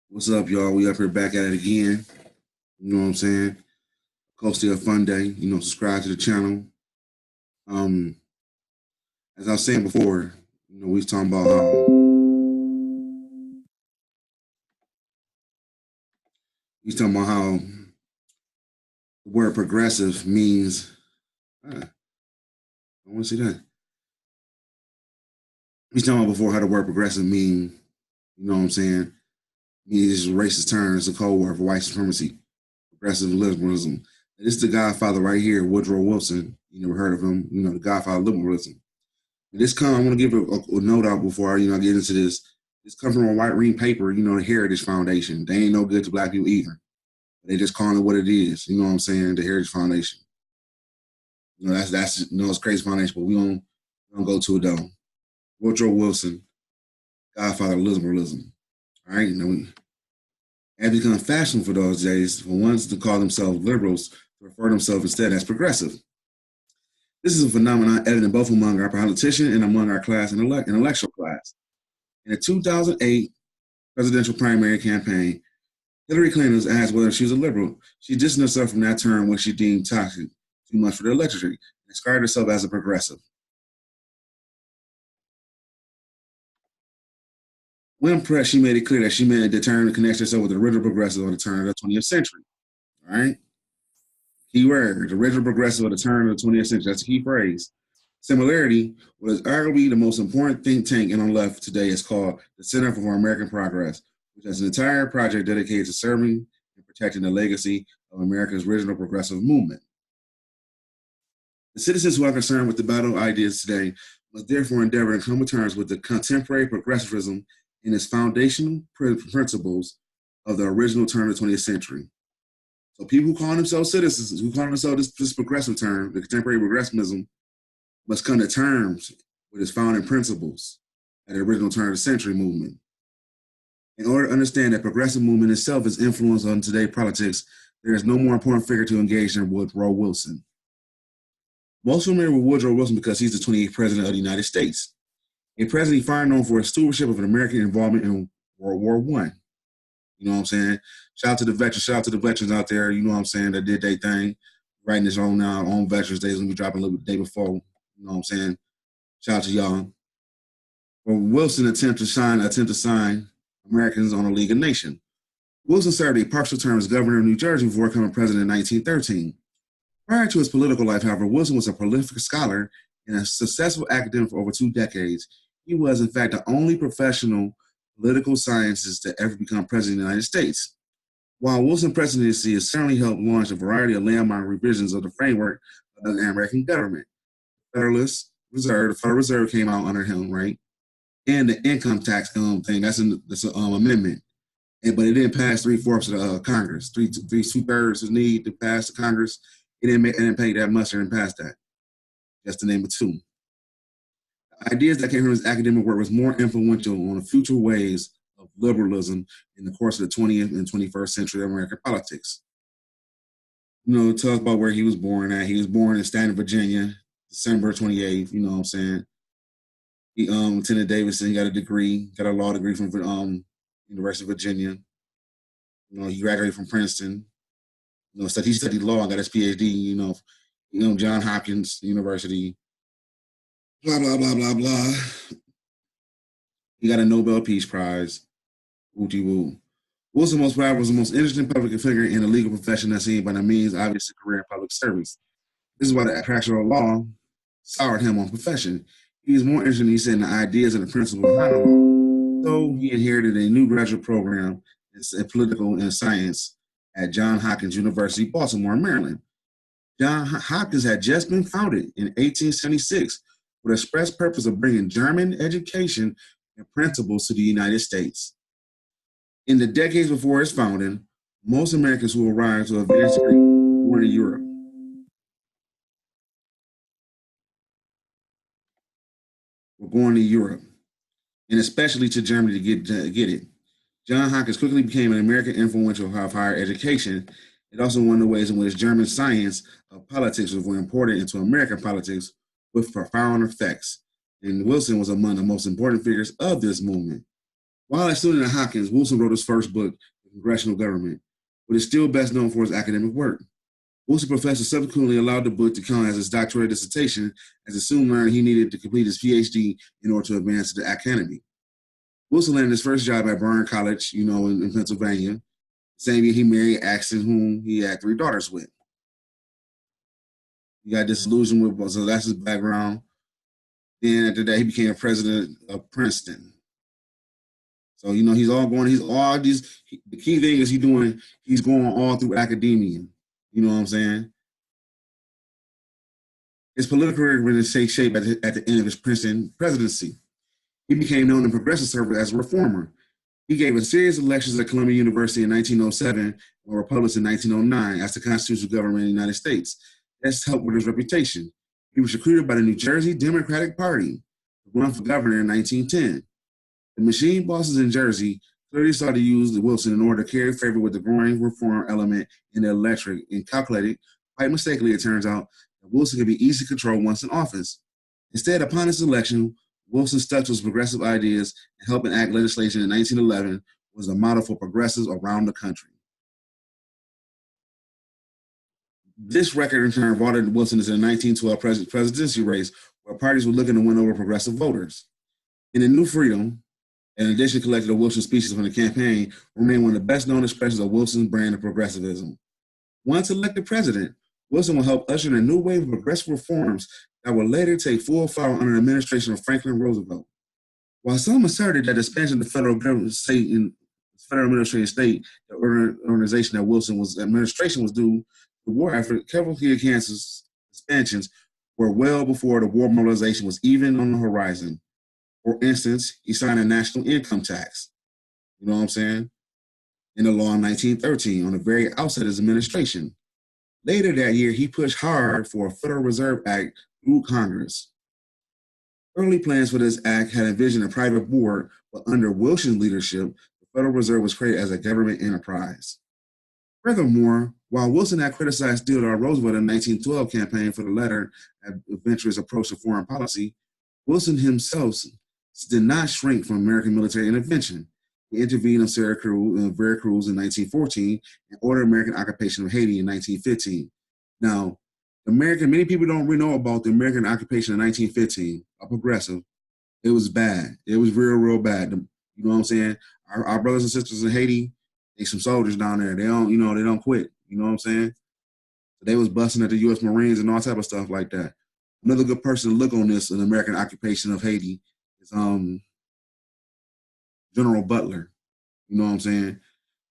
What's up, y'all? We up here back at it again. You know what I'm saying? Coasting a fun day. Subscribe to the channel. Um, as I was saying before, we was talking about how the word progressive means. I want to see that. We was talking about before how the word progressive mean. You know what I'm saying? Means racist terms, a code word for white supremacy, progressive liberalism. This is the Godfather right here, Woodrow Wilson. You never heard of him? The Godfather of liberalism. I want to give a note out before I get into this. This comes from a white ring paper, the Heritage Foundation. They ain't no good to black people either. They just calling it what it is. You know what I'm saying? The Heritage Foundation. That's it's crazy foundation, but we don't go to it though. Woodrow Wilson, Godfather of liberalism. All right, it become fashion for those days for ones to call themselves liberals to refer themselves instead as progressive. This is a phenomenon evident both among our politicians and among our class and intellectual class. In the 2008 presidential primary campaign, Hillary Clinton was asked whether she was a liberal. She distanced herself from that term, which she deemed toxic, too much for the electorate, and described herself as a progressive. When pressed, she made it clear that she meant the term to connect herself with the original progressive of the turn of the 20th century. All right? Key word, the original progressive of the turn of the 20th century. That's a key phrase. Similarity, what is arguably the most important think tank in on the left today is called the Center for American Progress, which has an entire project dedicated to serving and protecting the legacy of America's original progressive movement. The citizens who are concerned with the battle of ideas today must therefore endeavor to come to terms with the contemporary progressivism and its foundational principles of the original turn of the 20th century. So people who call themselves citizens, who call themselves this progressive term, the contemporary progressivism, must come to terms with its founding principles at the original turn of the century movement. In order to understand that progressive movement itself is influenced on today's politics, there is no more important figure to engage than Woodrow Wilson. Most familiar with Woodrow Wilson because he's the 28th president of the United States, a president far known for his stewardship of an American involvement in World War I. You know what I'm saying? Shout out to the veterans. Shout out to the veterans out there, you know what I'm saying, that did their thing, writing this on Veterans Day. It's going to be dropping a little bit the day before. You know what I'm saying? Shout out to y'all. Well, Wilson attempted to sign Americans on a League of Nations. Wilson served a partial term as governor of New Jersey before becoming president in 1913. Prior to his political life, however, Wilson was a prolific scholar and a successful academic for over 2 decades. He was, in fact, the only professional political scientist to ever become president of the United States. While Wilson's presidency has certainly helped launch a variety of landmark revisions of the framework of the American government. The Federal Reserve came out under him, right? And the income tax thing, that's an amendment. But it didn't pass 3/4 of the Congress. 2/3 is needed to pass the Congress. It didn't pay that much and pass that. Just to name it two. The ideas that came from his academic work was more influential on the future ways of liberalism in the course of the 20th and 21st century American politics. Tell us about where he was born at. He was born in Staunton, Virginia, December 28th, you know what I'm saying? He attended Davidson, got a law degree from University of Virginia. He graduated from Princeton. He studied law and got his PhD, John Hopkins University. Blah, blah, blah, blah, blah. He got a Nobel Peace Prize. Wooty woo. Wilson was the most interesting public figure in the legal profession that's seen by the means, obviously, career in public service. This is why the attraction of law soured him on profession. He was more interested in the ideas and the principles behind the law. So he inherited a new graduate program in political and science at Johns Hopkins University, Baltimore, Maryland. Johns Hopkins had just been founded in 1876 with the express purpose of bringing German education and principles to the United States. In the decades before its founding, most Americans who arrived to advanced degree were born in Europe. And especially to Germany to get it. Johns Hopkins quickly became an American influential of higher education. It also one of the ways in which German science of politics was imported into American politics with profound effects. And Wilson was among the most important figures of this movement. While a student at Hopkins, Wilson wrote his first book, The Congressional Government, but is still best known for his academic work. Wilson professor subsequently allowed the book to count as his doctoral dissertation, as he soon learned he needed to complete his PhD in order to advance to the academy. Wilson landed his first job at Byrne College, in Pennsylvania. The same year he married Axton, whom he had 3 daughters with. He got disillusioned with, so that's his background. Then after that, he became president of Princeton. So, he's all these, the key thing is he's going all through academia. You know what I'm saying? His political career really take shape at the end of his Princeton presidency. He became known in progressive circles as a reformer. He gave a series of lectures at Columbia University in 1907 and were published in 1909 as the constitutional government of the United States. That's helped with his reputation. He was recruited by the New Jersey Democratic Party to run for governor in 1910. The machine bosses in Jersey clearly sought to use Wilson in order to carry favor with the growing reform element in the electorate and calculated, quite mistakenly it turns out, that Wilson could be easy to control once in office. Instead, upon his election, Wilson stuck to his progressive ideas and helped enact legislation in 1911 was a model for progressives around the country. This record in turn brought Wilson into the 1912 presidency race, where parties were looking to win over progressive voters. In the New Freedom, in addition, collected of Wilson's speeches from the campaign, remain one of the best-known expressions of Wilson's brand of progressivism. Once elected president, Wilson will help usher in a new wave of progressive reforms that would later take full flower under the administration of Franklin Roosevelt. While some asserted that the expansion of the federal government, state and federal administrative state, the organization that Wilson's administration was due, the war effort, several key Kansas expansions were well before the war mobilization was even on the horizon. For instance, he signed a national income tax, you know what I'm saying, in the law in 1913 on the very outset of his administration. Later that year, he pushed hard for a Federal Reserve Act through Congress. Early plans for this act had envisioned a private board, but under Wilson's leadership, the Federal Reserve was created as a government enterprise. Furthermore, while Wilson had criticized Theodore Roosevelt in the 1912 campaign for the latter adventurous approach to foreign policy, Wilson himself did not shrink from American military intervention. He intervened in Veracruz in 1914 and ordered American occupation of Haiti in 1915. Now, many people don't really know about the American occupation in 1915, a progressive. It was bad. It was real, real bad. You know what I'm saying? Our brothers and sisters in Haiti, they some soldiers down there. They don't quit. You know what I'm saying? So they was busting at the U.S. Marines and all type of stuff like that. Another good person to look on this, an American occupation of Haiti, is General Butler. You know what I'm saying?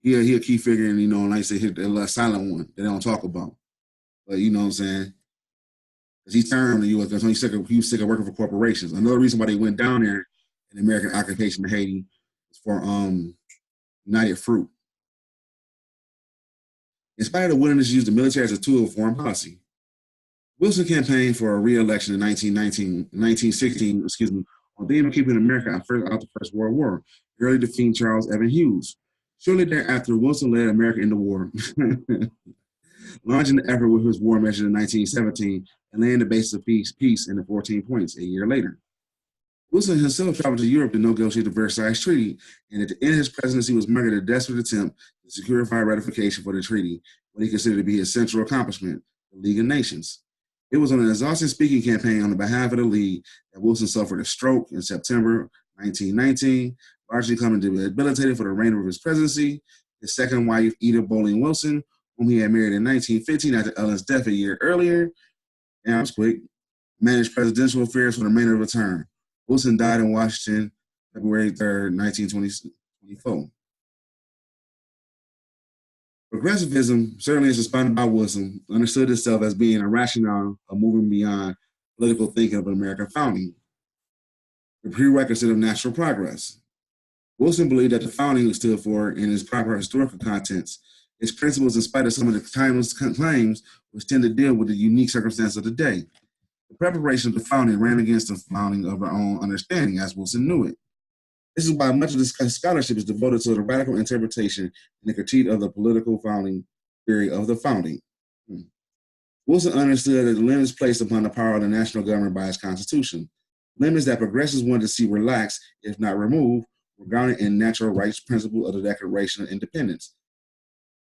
He a key figure, and like I say, the silent one that they don't talk about. But you know what I'm saying? Because he turned on the U.S. He was sick of working for corporations. Another reason why they went down there in the American occupation of Haiti was for United Fruit. In spite of the willingness to use the military as a tool of foreign policy, Wilson campaigned for a re-election in 1916, on theme of keeping America out the First World War, early defeating Charles Evan Hughes. Shortly thereafter, Wilson led America into war, launching the effort with his war measures in 1917 and laying the basis of peace in the 14 points a year later. Wilson himself traveled to Europe to negotiate the Versailles Treaty, and at the end of his presidency was marked a desperate attempt to secure ratification for the treaty, what he considered to be his central accomplishment, the League of Nations. It was on an exhausting speaking campaign on behalf of the League that Wilson suffered a stroke in September 1919, largely coming to be debilitated for the remainder of his presidency. His second wife, Edith Bowling Wilson, whom he had married in 1915 after Ellen's death a year earlier, and I was quick, managed presidential affairs for the remainder of the term. Wilson died in Washington February 3rd, 1924. Progressivism, certainly as expounded by Wilson, understood itself as being a rationale of moving beyond political thinking of American founding, the prerequisite of national progress. Wilson believed that the founding stood for, in its proper historical contents, its principles in spite of some of the timeless claims which tend to deal with the unique circumstances of the day. The preparation of the founding ran against the founding of our own understanding, as Wilson knew it. This is why much of this scholarship is devoted to the radical interpretation and the critique of the political founding theory of the founding. Wilson understood that the limits placed upon the power of the national government by its constitution, limits that progressives wanted to see relaxed, if not removed, were grounded in natural rights principles of the Declaration of Independence.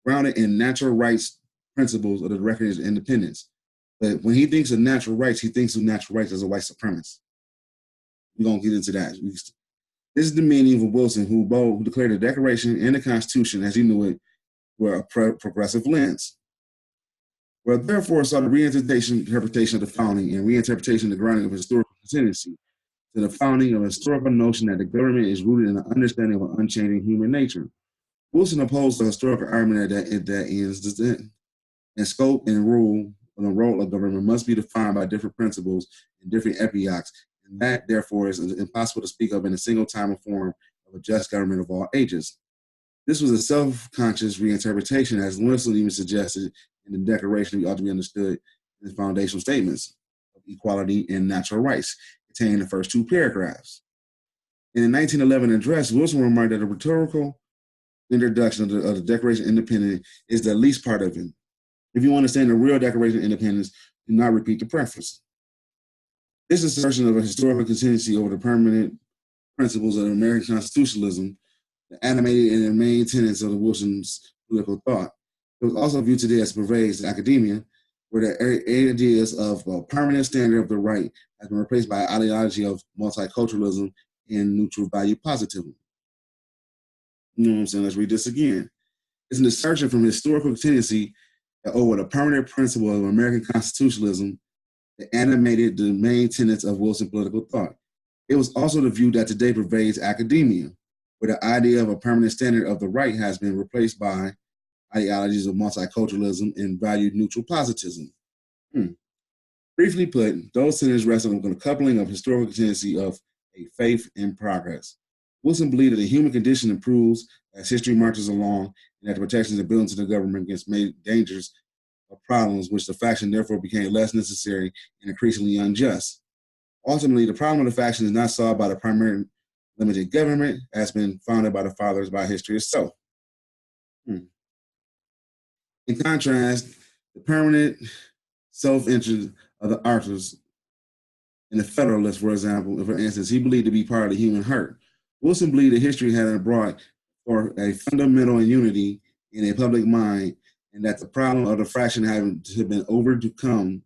Grounded in natural rights principles of the Declaration of Independence. But when he thinks of natural rights, he thinks of natural rights as a white supremacist. We're going to get into that. This is the meaning of Wilson, who both declared the Declaration and the Constitution, as he knew it, were a progressive lens. Well, therefore, saw the reinterpretation of the founding and reinterpretation of the grounding of historical tendency to the founding of a historical notion that the government is rooted in an understanding of an unchanging human nature. Wilson opposed the historical argument that ends and scope and rule and the role of government must be defined by different principles and different epochs, and that, therefore, is impossible to speak of in a single time or form of a just government of all ages. This was a self-conscious reinterpretation, as Wilson even suggested in the Declaration ought to be understood in the foundational statements of equality and natural rights, contained in the first two paragraphs. In the 1911 address, Wilson remarked that the rhetorical introduction of the Declaration of Independence is the least part of it. If you understand the real Declaration of Independence, do not repeat the preface. This assertion of a historical contingency over the permanent principles of American constitutionalism, the animated and the main tenets of the Wilson's political thought. It was also viewed today as pervades academia, where the ideas of a permanent standard of the right has been replaced by an ideology of multiculturalism and neutral value positivism. You know what I'm saying? Let's read this again. It's an assertion from historical tendency that over the permanent principle of American constitutionalism that animated the main tenets of Wilson's political thought. It was also the view that today pervades academia, where the idea of a permanent standard of the right has been replaced by ideologies of multiculturalism and value-neutral positivism. Briefly put, those tenets rest on the coupling of historical tendency of a faith in progress. Wilson believed that the human condition improves as history marches along, and that the protections are built into the government against dangers of problems, which the faction therefore became less necessary and increasingly unjust. Ultimately, the problem of the faction is not solved by the primary limited government as been founded by the fathers by history itself. In contrast, the permanent self-interest of the authors and the Federalists, for instance, he believed to be part of the human heart. Wilson believed that history had brought for a fundamental unity in a public mind, and that the problem of the fraction had been overcome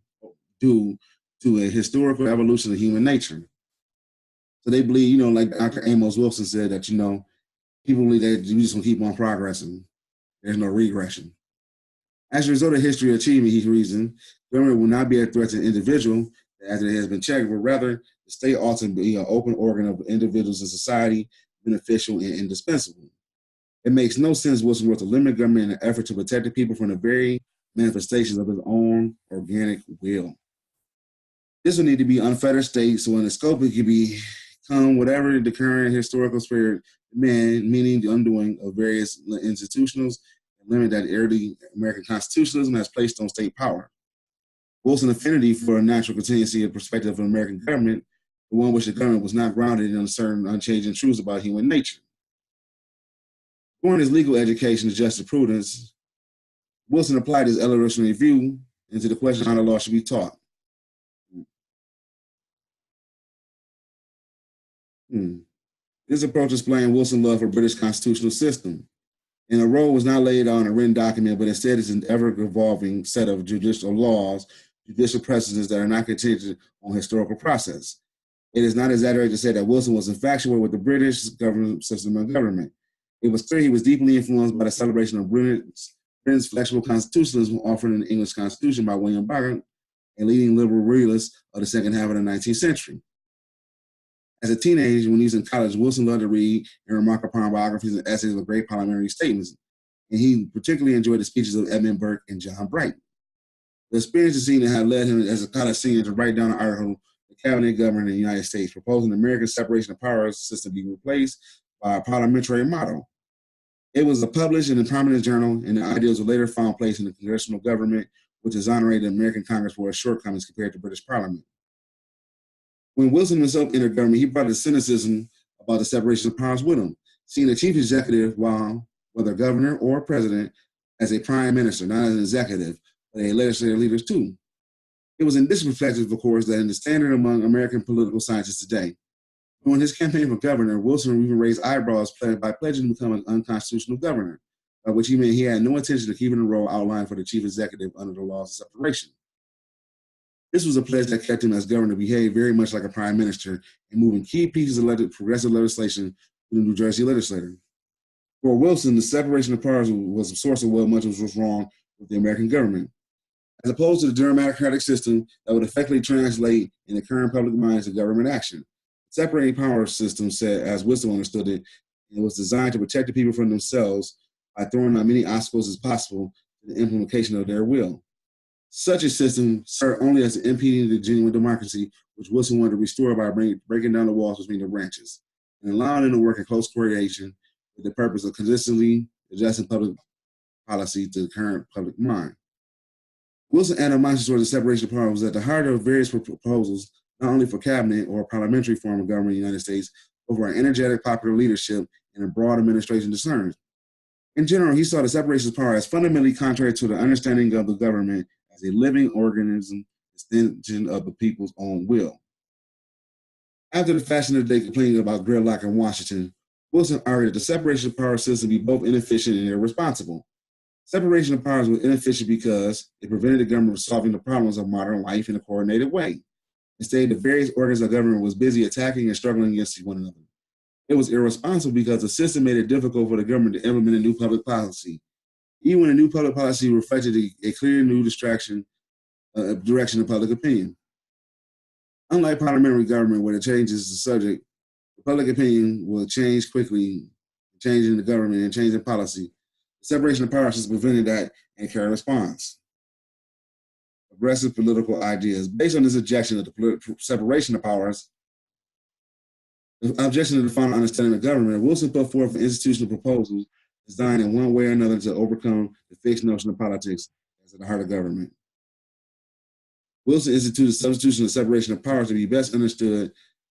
due to a historical evolution of human nature. So they believe, like Dr. Amos Wilson said, that, people believe that you just going to keep on progressing. There's no regression. As a result of history achievement, he reasoned, government will not be a threat to the individual as it has been checked, but rather the state ought to be an open organ of individuals in society, beneficial and indispensable. It makes no sense, Wilson wrote, to limit government in an effort to protect the people from the very manifestations of his own organic will. This will need to be unfettered state, so in the scope it can become whatever the current historical spirit demands, meaning the undoing of various institutionals and limit that early American constitutionalism has placed on state power. Wilson's affinity for a natural contingency of perspective of American government, the one which the government was not grounded in certain unchanging truths about human nature. During his legal education to jurisprudence, Wilson applied his evolutionary view into the question how the law should be taught. This approach explained Wilson's love for British constitutional system. And the role was not laid on a written document, but instead is an ever-evolving set of judicial laws, judicial precedents that are not contingent on historical process. It is not exaggerated to say that Wilson was infatuated with the British government system of government. It was clear he was deeply influenced by the celebration of Britain's flexible constitutionalism offered in the English Constitution by William Barker, a leading liberal realist of the second half of the 19th century. As a teenager, when he was in college, Wilson loved to read and remark upon biographies and essays with great parliamentary statements, and he particularly enjoyed the speeches of Edmund Burke and John Bright. The experience seemed to have led him as a college senior to write down an article, The Cabinet Government in the United States, proposing the American separation of powers system be replaced by a parliamentary model. It was published in a prominent journal, and the ideas were later found place in the congressional government, which exonerated the American Congress for its shortcomings compared to British Parliament. When Wilson himself entered government, he brought the cynicism about the separation of powers with him, seeing the chief executive, whether governor or president, as a prime minister, not as an executive, but a legislative leader too. It was in this perspective, of course, that in the standard among American political scientists today, During his campaign for governor, Wilson even raised eyebrows by pledging to become an unconstitutional governor, by which he meant he had no intention of keeping the role outlined for the chief executive under the laws of separation. This was a pledge that kept him as governor to behave very much like a prime minister and moving key pieces of progressive legislation to the New Jersey legislature. For Wilson, the separation of powers was a source of what much was wrong with the American government. As opposed to the democratic system that would effectively translate in the current public minds of government action. The separating power system said, as Wilson understood it, it was designed to protect the people from themselves by throwing out many obstacles as possible to the implementation of their will. Such a system served only as impeding the genuine democracy, which Wilson wanted to restore by breaking down the walls between the branches and allowing them to work in close coordination with the purpose of consistently adjusting public policy to the current public mind. Wilson's animosity towards the separation of powers was at the heart of various proposals, not only for cabinet or parliamentary form of government in the United States, but for an energetic popular leadership and a broad administration concerns. In general, he saw the separation of power as fundamentally contrary to the understanding of the government as a living organism, extension of the people's own will. After the fashion of the day complaining about gridlock in Washington, Wilson argued that the separation of power system be both inefficient and irresponsible. Separation of powers was inefficient because it prevented the government from solving the problems of modern life in a coordinated way. Instead, the various organs of government was busy attacking and struggling against one another. It was irresponsible because the system made it difficult for the government to implement a new public policy. Even when a new public policy reflected a clear new direction of public opinion. Unlike parliamentary government, where it changes the subject, the public opinion will change quickly, changing the government and changing policy. The separation of powers has prevented that and carry response. Aggressive political ideas. Based on this objection of the separation of powers, the objection to the final understanding of government, Wilson put forth institutional proposals designed in one way or another to overcome the fixed notion of politics as at the heart of government. Wilson instituted substitution of separation of powers to be best understood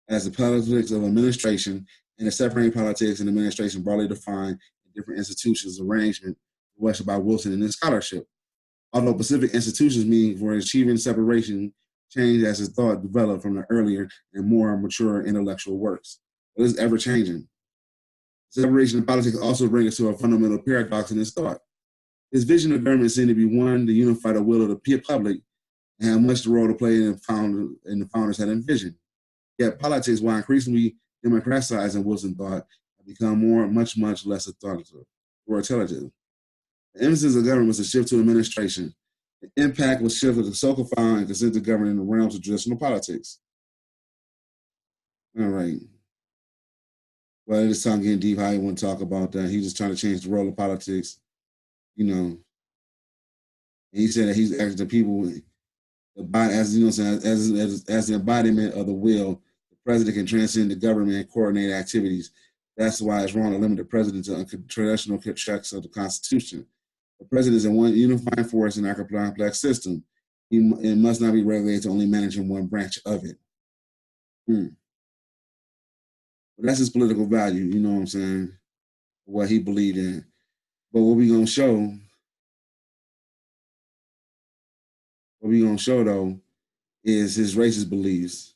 as the politics of administration and the separating politics and administration broadly defined in different institutions arrangement requested by Wilson in his scholarship. Although specific institutions mean for achieving separation change as his thought developed from the earlier and more mature intellectual works. It is ever changing. Separation of politics also brings us to a fundamental paradox in his thought. His vision of government seemed to be one to unify the will of the public and have much the role to play in the founders had envisioned. Yet politics, while increasingly democratized in Wilson thought, have become much less authoritative or intelligent. The emphasis of government was a shift to administration. The impact was shifted to so confined and consent to govern in the realms of traditional politics. All right. Well, it is time getting deep. How you want to talk about that? He's just trying to change the role of politics, you know. And he said that he's asking the people, as you know, as the embodiment of the will, the president can transcend the government and coordinate activities. That's why it's wrong to limit the president to traditional checks of the Constitution. The president is a one unifying force in our complex system. It must not be regulated to only managing one branch of it. But that's his political value, you know what I'm saying? What he believed in. But what we're gonna show though, is his racist beliefs.